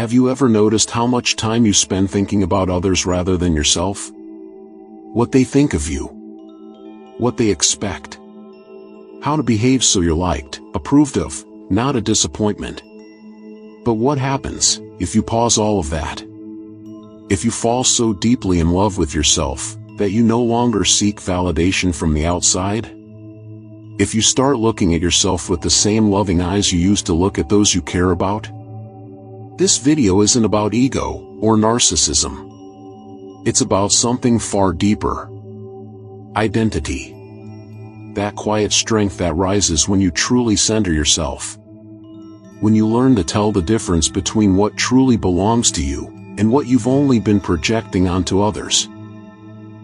Have you ever noticed how much time you spend thinking about others rather than yourself? What they think of you. What they expect. How to behave so you're liked, approved of, not a disappointment. But what happens if you pause all of that? If you fall so deeply in love with yourself that you no longer seek validation from the outside? If you start looking at yourself with the same loving eyes you used to look at those you care about? This video isn't about ego or narcissism. It's about something far deeper. Identity. That quiet strength that rises when you truly center yourself. When you learn to tell the difference between what truly belongs to you and what you've only been projecting onto others.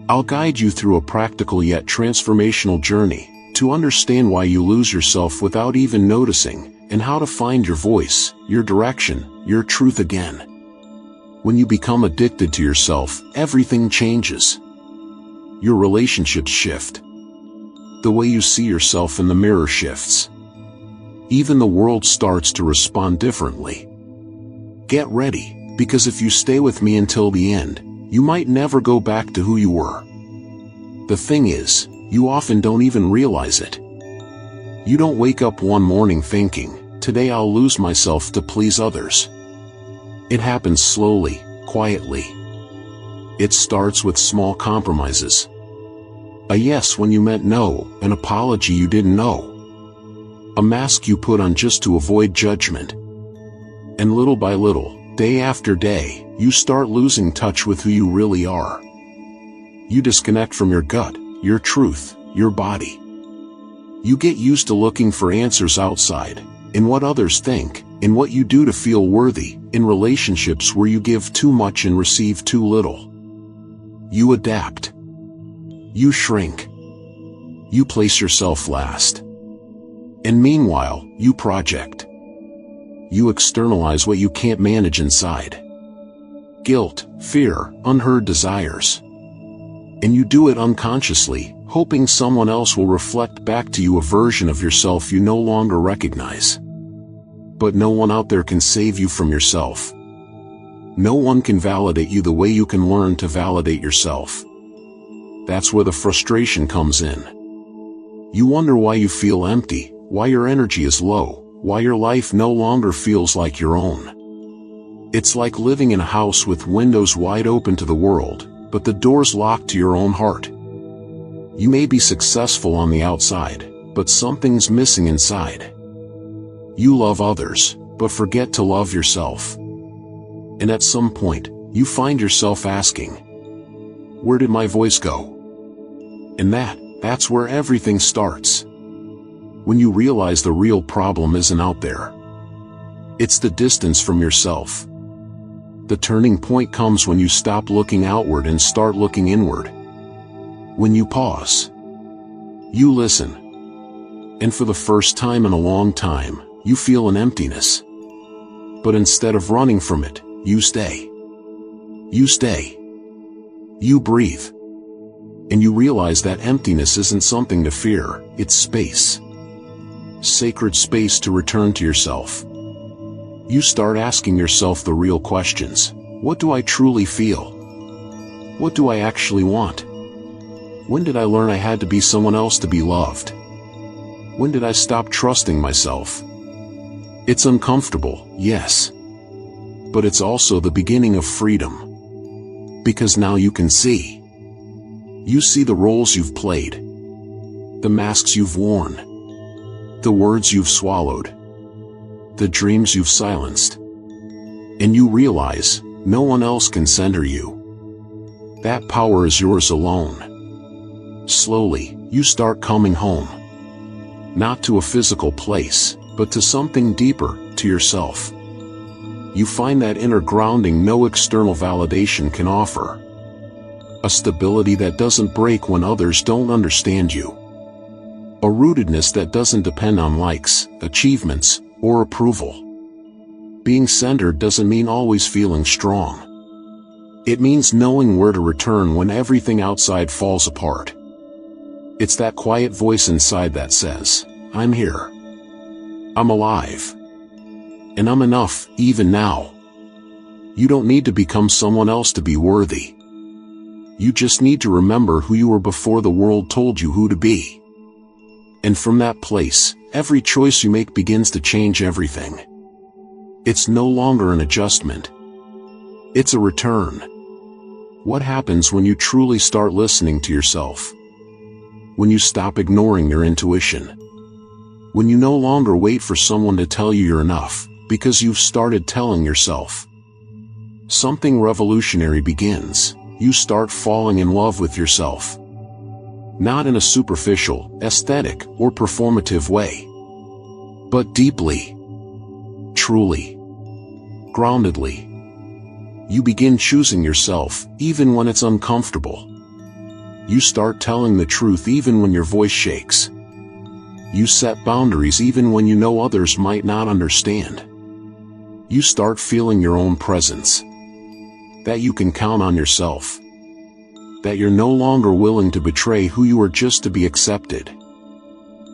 I'll guide you through a practical yet transformational journey to understand why you lose yourself without even noticing, and how to find your voice, your direction, your truth again. When you become addicted to yourself, everything changes. Your relationships shift. The way you see yourself in the mirror shifts. Even the world starts to respond differently. Get ready, because if you stay with me until the end, you might never go back to who you were. The thing is, you often don't even realize it. You don't wake up one morning thinking, today I'll lose myself to please others. It happens slowly, quietly. It starts with small compromises. A yes when you meant no, an apology you didn't know. A mask you put on just to avoid judgment. And little by little, day after day, you start losing touch with who you really are. You disconnect from your gut, your truth, your body. You get used to looking for answers outside, in what others think, in what you do to feel worthy, in relationships where you give too much and receive too little. You adapt. You shrink. You place yourself last. And meanwhile, you project. You externalize what you can't manage inside. Guilt, fear, unheard desires. And you do it unconsciously, hoping someone else will reflect back to you a version of yourself you no longer recognize. But no one out there can save you from yourself. No one can validate you the way you can learn to validate yourself. That's where the frustration comes in. You wonder why you feel empty, why your energy is low, why your life no longer feels like your own. It's like living in a house with windows wide open to the world, but the doors locked to your own heart. You may be successful on the outside, but something's missing inside. You love others, but forget to love yourself. And at some point, you find yourself asking, where did my voice go? And that's where everything starts. When you realize the real problem isn't out there. It's the distance from yourself. The turning point comes when you stop looking outward and start looking inward. When you pause. You listen. And for the first time in a long time, you feel an emptiness. But instead of running from it, you stay. You stay. You breathe. And you realize that emptiness isn't something to fear, it's space. Sacred space to return to yourself. You start asking yourself the real questions. What do I truly feel? What do I actually want? When did I learn I had to be someone else to be loved? When did I stop trusting myself? It's uncomfortable, yes. But it's also the beginning of freedom. Because now you can see. You see the roles you've played. The masks you've worn. The words you've swallowed. The dreams you've silenced. And you realize, no one else can center you. That power is yours alone. Slowly, you start coming home. Not to a physical place, but to something deeper, to yourself. You find that inner grounding no external validation can offer. A stability that doesn't break when others don't understand you. A rootedness that doesn't depend on likes, achievements, or approval. Being centered doesn't mean always feeling strong. It means knowing where to return when everything outside falls apart. It's that quiet voice inside that says, I'm here. I'm alive. And I'm enough, even now. You don't need to become someone else to be worthy. You just need to remember who you were before the world told you who to be. And from that place, every choice you make begins to change everything. It's no longer an adjustment. It's a return. What happens when you truly start listening to yourself? When you stop ignoring your intuition? When you no longer wait for someone to tell you you're enough, because you've started telling yourself. Something revolutionary begins. You start falling in love with yourself. Not in a superficial, aesthetic, or performative way, but deeply, truly, groundedly. You begin choosing yourself, even when it's uncomfortable. You start telling the truth even when your voice shakes. You set boundaries even when you know others might not understand. You start feeling your own presence. That you can count on yourself. That you're no longer willing to betray who you are just to be accepted.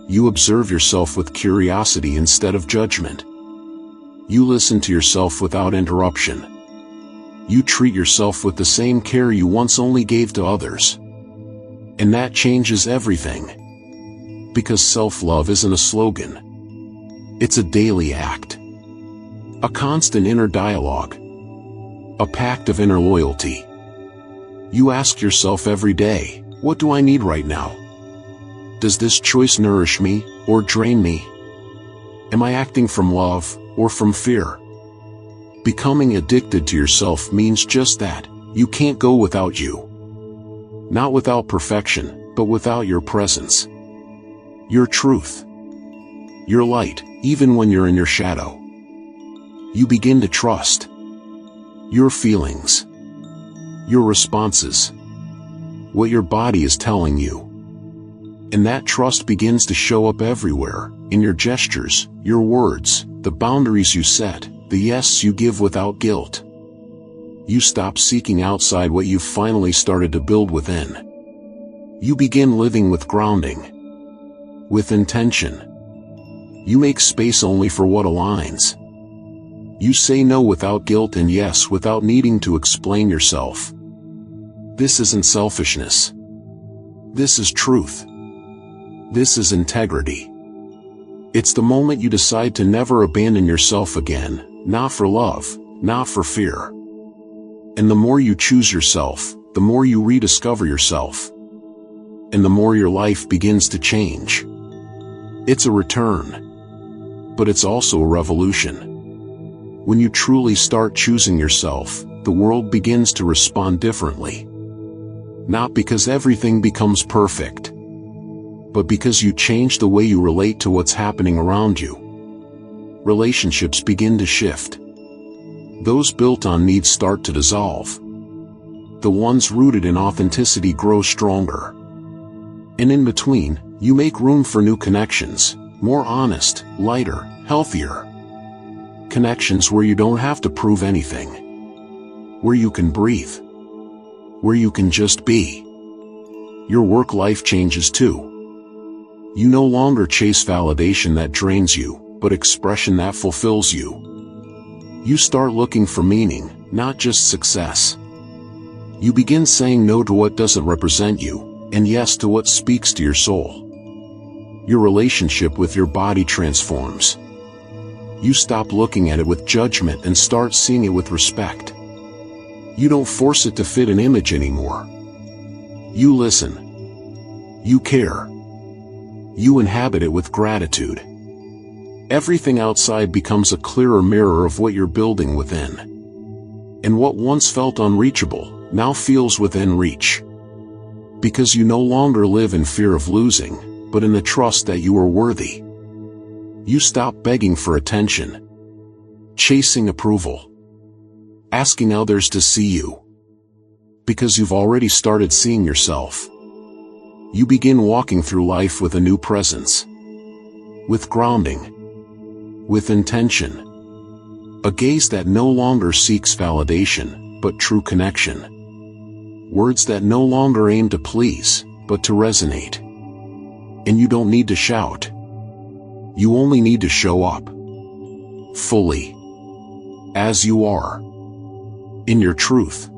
You observe yourself with curiosity instead of judgment. You listen to yourself without interruption. You treat yourself with the same care you once only gave to others. And that changes everything. Because self-love isn't a slogan. It's a daily act. A constant inner dialogue. A pact of inner loyalty. You ask yourself every day, what do I need right now? Does this choice nourish me, or drain me? Am I acting from love, or from fear? Becoming addicted to yourself means just that. You can't go without you. Not without perfection, but without your presence. Your truth. Your light, even when you're in your shadow. You begin to trust. Your feelings. Your responses. What your body is telling you. And that trust begins to show up everywhere, in your gestures, your words, the boundaries you set, the yes you give without guilt. You stop seeking outside what you've finally started to build within. You begin living with grounding. With intention. You make space only for what aligns. You say no without guilt and yes without needing to explain yourself. This isn't selfishness. This is truth. This is integrity. It's the moment you decide to never abandon yourself again, not for love, not for fear. And the more you choose yourself, the more you rediscover yourself. And the more your life begins to change. It's a return. But it's also a revolution. When you truly start choosing yourself, the world begins to respond differently. Not because everything becomes perfect, but because you change the way you relate to what's happening around you. Relationships begin to shift. Those built on needs start to dissolve. The ones rooted in authenticity grow stronger. And in between, you make room for new connections, more honest, lighter, healthier. Connections where you don't have to prove anything. Where you can breathe. Where you can just be. Your work life changes too. You no longer chase validation that drains you, but expression that fulfills you. You start looking for meaning, not just success. You begin saying no to what doesn't represent you, and yes to what speaks to your soul. Your relationship with your body transforms. You stop looking at it with judgment and start seeing it with respect. You don't force it to fit an image anymore. You listen. You care. You inhabit it with gratitude. Everything outside becomes a clearer mirror of what you're building within. And what once felt unreachable, now feels within reach. Because you no longer live in fear of losing, but in the trust that you are worthy. You stop begging for attention, chasing approval, asking others to see you. Because you've already started seeing yourself. You begin walking through life with a new presence. With grounding. With intention. A gaze that no longer seeks validation, but true connection. Words that no longer aim to please, but to resonate. And you don't need to shout. You only need to show up. Fully. As you are. in your truth.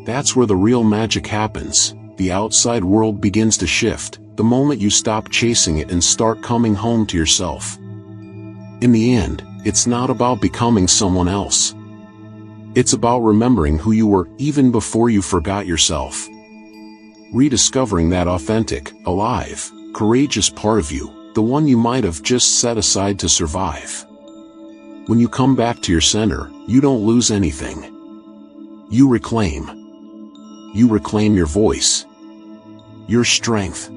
That's where the real magic happens. The outside world begins to shift the moment you stop chasing it and start coming home to yourself. In the end, it's not about becoming someone else. It's about remembering who you were even before you forgot yourself. Rediscovering that authentic, alive, courageous part of you, the one you might have just set aside to survive. When you come back to your center, you don't lose anything. You reclaim. You reclaim your voice, your strength,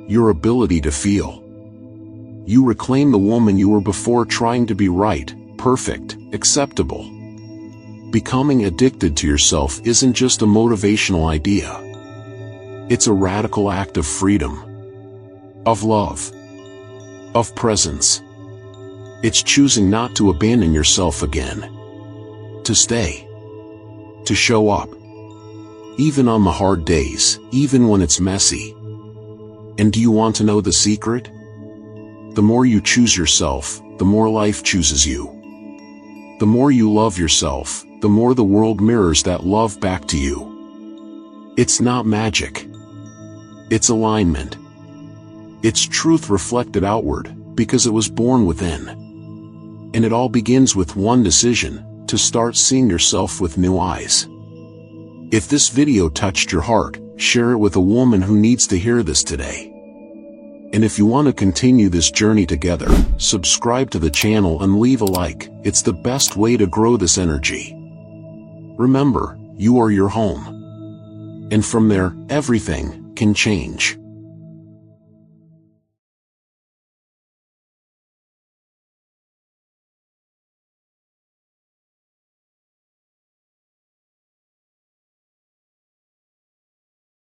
your ability to feel. You reclaim the woman you were before, trying to be right, perfect, acceptable. Becoming addicted to yourself isn't just a motivational idea. It's a radical act of freedom, of love, of presence. It's choosing not to abandon yourself again. To stay. To show up. Even on the hard days, even when it's messy. And do you want to know the secret? The more you choose yourself, the more life chooses you. The more you love yourself, the more the world mirrors that love back to you. It's not magic. It's alignment. It's truth reflected outward, because it was born within. And it all begins with one decision, to start seeing yourself with new eyes. If this video touched your heart, share it with a woman who needs to hear this today. And if you want to continue this journey together, subscribe to the channel and leave a like. It's the best way to grow this energy. Remember, you are your home. And from there, everything can change.